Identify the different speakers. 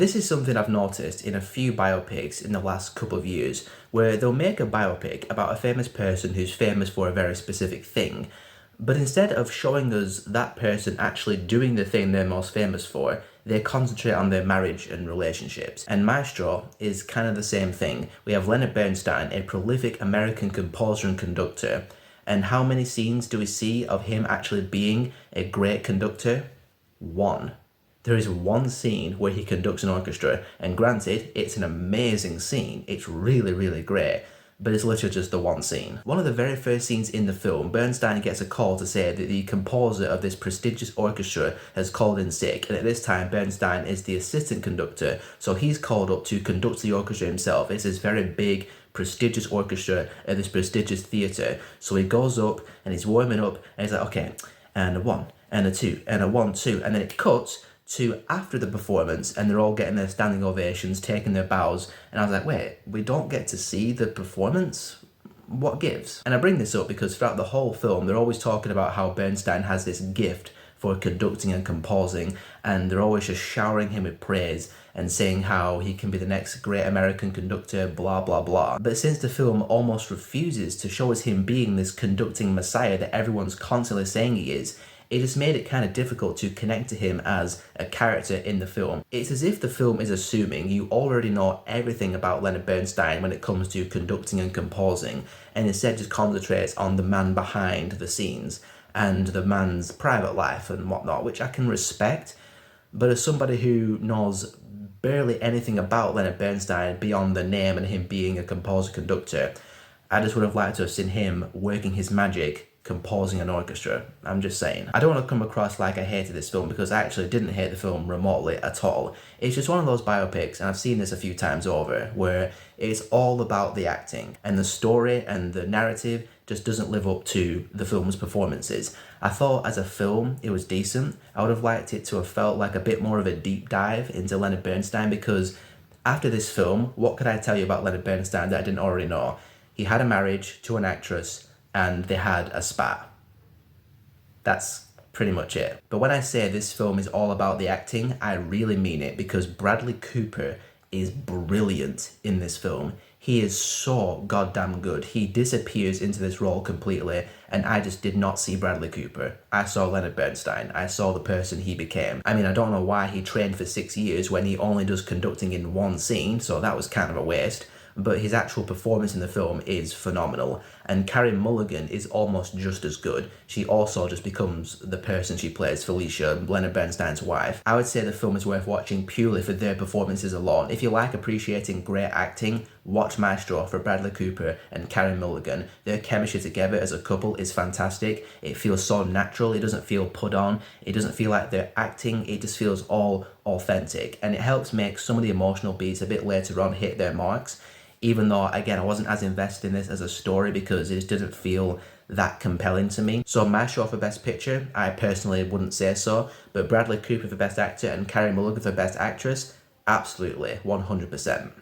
Speaker 1: This is something I've noticed in a few biopics in the last couple of years, where they'll make a biopic about a famous person who's famous for a very specific thing, but instead of showing us that person actually doing the thing they're most famous for, they concentrate on their marriage and relationships. And Maestro is kind of the same thing. We have Leonard Bernstein, a prolific American composer and conductor, and how many scenes do we see of him actually being a great conductor? One. There is one scene where he conducts an orchestra, and granted, it's an amazing scene. It's really, really great, but it's literally just the one scene. One of the very first scenes in the film, Bernstein gets a call to say that the composer of this prestigious orchestra has called in sick, and at this time, Bernstein is the assistant conductor, so he's called up to conduct the orchestra himself. It's this very big, prestigious orchestra at this prestigious theatre. So he goes up, and he's warming up, and he's like, okay, and a one, and a two, and a 1, 2, and then it cuts to after the performance, and they're all getting their standing ovations, taking their bows, and I was like, wait, we don't get to see the performance? What gives? And I bring this up because throughout the whole film, they're always talking about how Bernstein has this gift for conducting and composing, and they're always just showering him with praise and saying how he can be the next great American conductor, blah, blah, blah. But since the film almost refuses to show us him being this conducting messiah that everyone's constantly saying he is, it just made it kind of difficult to connect to him as a character in the film. It's as if the film is assuming you already know everything about Leonard Bernstein when it comes to conducting and composing, and instead just concentrates on the man behind the scenes and the man's private life and whatnot, which I can respect. But as somebody who knows barely anything about Leonard Bernstein beyond the name and him being a composer-conductor, I just would have liked to have seen him working his magic composing an orchestra. I'm just saying. I don't want to come across like I hated this film, because I actually didn't hate the film remotely at all. It's just one of those biopics, and I've seen this a few times over, where it's all about the acting, and the story and the narrative just doesn't live up to the film's performances. I thought as a film it was decent. I would have liked it to have felt like a bit more of a deep dive into Leonard Bernstein, because after this film, what could I tell you about Leonard Bernstein that I didn't already know? He had a marriage to an actress, and they had a spat. That's pretty much it. But when I say this film is all about the acting, I really mean it, because Bradley Cooper is brilliant in this film. He is so goddamn good. He disappears into this role completely, and I just did not see Bradley Cooper. I saw Leonard Bernstein. I saw the person he became. I mean, I don't know why he trained for 6 years when he only does conducting in one scene, so that was kind of a waste. But his actual performance in the film is phenomenal, and Carey Mulligan is almost just as good. She also just becomes the person she plays, Felicia, Leonard Bernstein's wife. I would say the film is worth watching purely for their performances alone. If you like appreciating great acting, watch Maestro for Bradley Cooper and Carey Mulligan. Their chemistry together as a couple is fantastic. It feels so natural. It doesn't feel put on. It doesn't feel like they're acting. It just feels all authentic, and it helps make some of the emotional beats a bit later on hit their marks. Even though, again, I wasn't as invested in this as a story because it just didn't feel that compelling to me. So Maestro for Best Picture, I personally wouldn't say so, but Bradley Cooper for Best Actor and Carey Mulligan for Best Actress, absolutely, 100%.